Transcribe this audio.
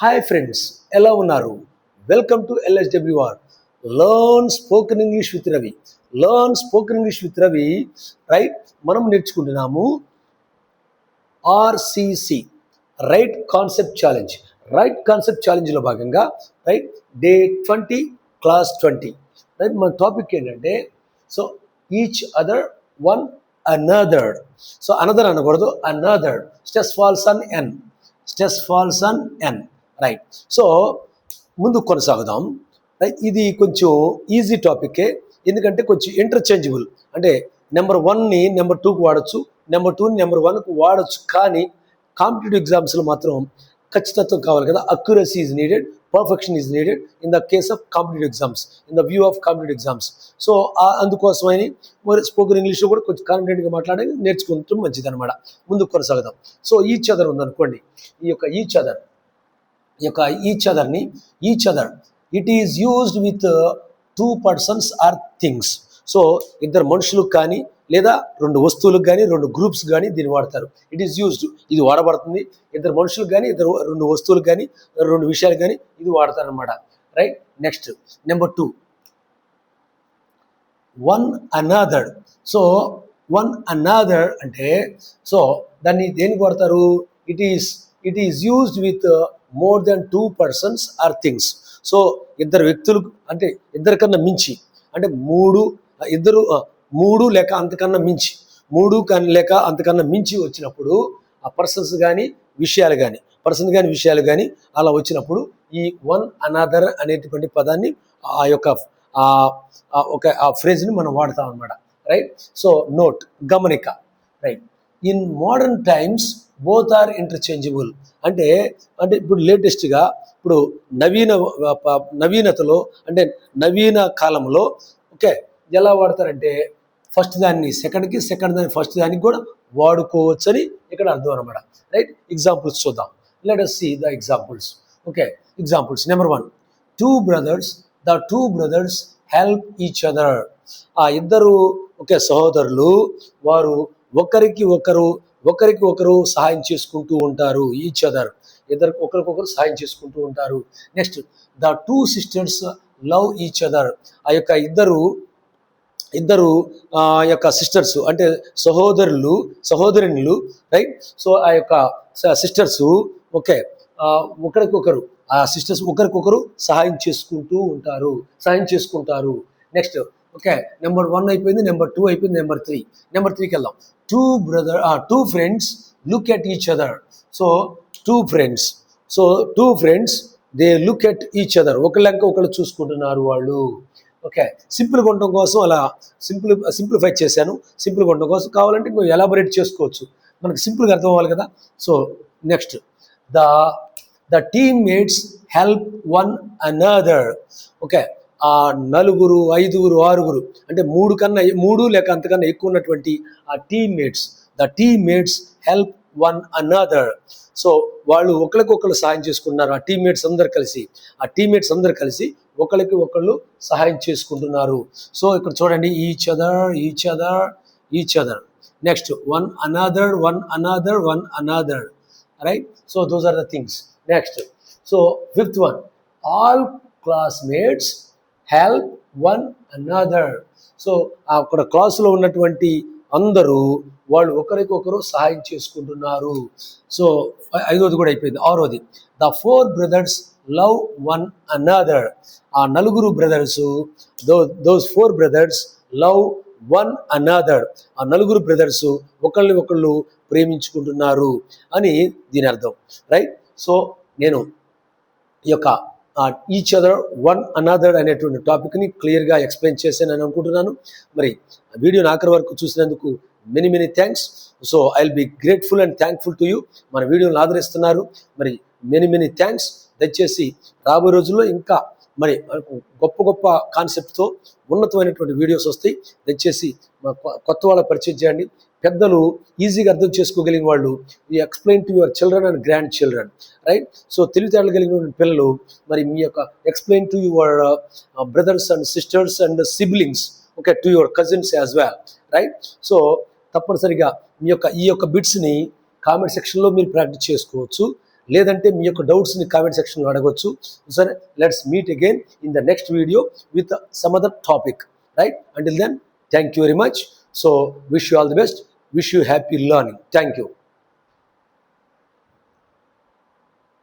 Hi friends, ఎలా ఉన్నారు? Welcome to LSWR learn spoken English with Ravi. Learn spoken English with Ravi. Right, మనం నేర్చుకుంటున్నాము RCC, right concept challenge. Right concept ఛాలెంజ్లో భాగంగా right day 20 class 20. Right, మన topic ఏంటంటే so each other one another. So another అనకూడదు, another. Stress falls on N, stress falls on N. Right, so ముందు కొనసాగుదాం. Right, ఇది కొంచెం ఈజీ టాపికే, ఎందుకంటే కొంచెం ఇంటర్చేంజబుల్. అంటే నెంబర్ 1ని నెంబర్ 2కి వాడచ్చు, నెంబర్ 2ని నెంబర్ 1కి వాడచ్చు. కానీ కాంపిటేటివ్ ఎగ్జామ్స్లో మాత్రం ఖచ్చితత్వం కావాలి కదా. Accuracy is needed, perfection is needed in the case of competitive exams, in the view of competitive exams. So అందుకోసమని మరి స్పోకెన్ ఇంగ్లీష్లో కూడా కొంచెం కాన్ఫిడెంట్గా మాట్లాడేది నేర్చుకుంటూ మంచిది అనమాట. ముందుకు కొనసాగుదాం. సో ఈచ్ అదర్ ఉందనుకోండి, ఈ యొక్క each other, each other it is used with 2 persons or things. So ఇద్దరు మనుషులకు కానీ లేదా 2 వస్తువులకు కానీ 2 గ్రూప్స్ కానీ దీన్ని వాడతారు. ఇట్ ఈస్ యూజ్డ్, ఇది వాడబడుతుంది. ఇద్దరు మనుషులకు కానీ 2 వస్తువులకు కానీ 2 విషయాలు కానీ ఇది వాడతారు అనమాట. Right, next number 2 one another. So one another అంటే సో దాన్ని దేనికి వాడతారు? It is used with more than 2 persons or things. So ఇద్దరు వ్యక్తులు అంటే ఇద్దరికన్నా మించి, అంటే మూడు లేక అంతకన్నా మించి, 3 లేక అంతకన్నా మించి వచ్చినప్పుడు ఆ పర్సన్స్ కానీ విషయాలు కానీ అలా వచ్చినప్పుడు ఈ వన్ అనదర్ అనేటువంటి పదాన్ని ఆ ఫ్రేజ్ని మనం వాడతాం అనమాట. రైట్, సో నోట్, గమనిక. Right, in modern times both are interchangeable. అంటే ఇప్పుడు లేటెస్ట్గా ఇప్పుడు నవీనతలో అంటే నవీన కాలంలో ఓకే ఎలా వాడతారంటే ఫస్ట్ దాన్ని సెకండ్కి, సెకండ్ దాన్ని ఫస్ట్ దానికి కూడా వాడుకోవచ్చని ఇక్కడ అర్థం అనమాట. రైట్, ఎగ్జాంపుల్స్ చూద్దాం. Let us see the examples. Okay, examples. Number 1, the two brothers help each other. ఆ ఇద్దరు ఒకే సహోదరులు, వారు ఒకరికి ఒకరు సహాయం చేసుకుంటూ ఉంటారు. ఈచ్ అదర్, ఒకరికొకరు సహాయం చేసుకుంటూ ఉంటారు. Next, the 2 sisters love each other. ఆ యొక్క ఇద్దరు యొక్క సిస్టర్స్ అంటే సహోదరులు. రైట్, సో ఆ యొక్క సిస్టర్స్ ఓకే ఒకరికొకరు, ఆ సిస్టర్స్ ఒకరికొకరు సహాయం చేసుకుంటారు. నెక్స్ట్ ఓకే, నెంబర్ 1 అయిపోయింది, నెంబర్ 2 అయిపోయింది, నెంబర్ 3కి వెళ్దాం. 2 friends look at each other. So 2 friends they look at each other. ఒకళ్ళు చూసుకుంటున్నారు వాళ్ళు. ఓకే, సింపుల్గా ఉండటం కోసం అలా సింప్లిఫై చేశాను. సింపుల్గా ఉండటం కోసం కావాలంటే నువ్వు ఎలాబొరేట్ చేసుకోవచ్చు, మనకు సింపుల్గా అర్థం అవ్వాలి కదా. So next, the teammates help one another. Okay, ఆ 4, 5, 6 అంటే 3 లేక అంతకన్నా ఎక్కువ ఉన్నటువంటి ఆ the teammates help one another. So వాళ్ళు ఒకరికొకరు సహాయం చేసుకుంటున్నారు. ఆ టీమ్మేట్స్ అందరు కలిసి ఒకరికి ఒకళ్ళు సహాయం చేసుకుంటున్నారు. సో ఇక్కడ చూడండి, each other. Next, one another. Right, so those are the things. Next, so 5th one, all classmates help one another. So అక్కడ క్లాసులో ఉన్నటువంటి అందరూ వాళ్ళు ఒకరికొకరు సహాయం చేసుకుంటున్నారు. సో 5వది కూడా అయిపోయింది. 6వది, the 4 brothers love one another. ఆ 4 brothers, those 4 brothers love one another. ఆ 4 brothers ఒకళ్ళు ప్రేమించుకుంటున్నారు అని దీని అర్థం. రైట్, సో నేను ఈ యొక్క ఈచ్ అదర్, వన్ అనదర్ అనేటువంటి టాపిక్ని క్లియర్గా ఎక్స్ప్లెయిన్ చేశానని అనుకుంటున్నాను. మరి వీడియోని ఆఖరి వరకు చూసినందుకు many thanks. So I will be grateful and thankful to you. మన వీడియోని ఆదరిస్తున్నారు, మరి మెనీ థ్యాంక్స్. దయచేసి రాబోయే రోజుల్లో ఇంకా మరి గొప్ప కాన్సెప్ట్తో ఉన్నతమైనటువంటి వీడియోస్ వస్తాయి. దయచేసి కొత్త వాళ్ళ పరిచయం చేయండి. పెద్దలు ఈజీగా అర్థం చేసుకోగలిగిన వాళ్ళు explain to your children and grand children. Right, so తెలివితేటలు కలిగిన పిల్లలు మరి మీ యొక్క explain to your brothers and sisters and siblings, okay, to your cousins as well. Right, so తప్పనిసరిగా ఈ యొక్క బిట్స్ని కామెంట్ సెక్షన్లో మీరు ప్రాక్టీస్ చేసుకోవచ్చు. లేదంటే మీ యొక్క డౌట్స్ని కామెంట్ సెక్షన్లో అడగొచ్చు. సరే, let's meet again in the next video with some other topic, right? Until then, thank you very much. So wish you all the best, wish you happy learning. Thank you.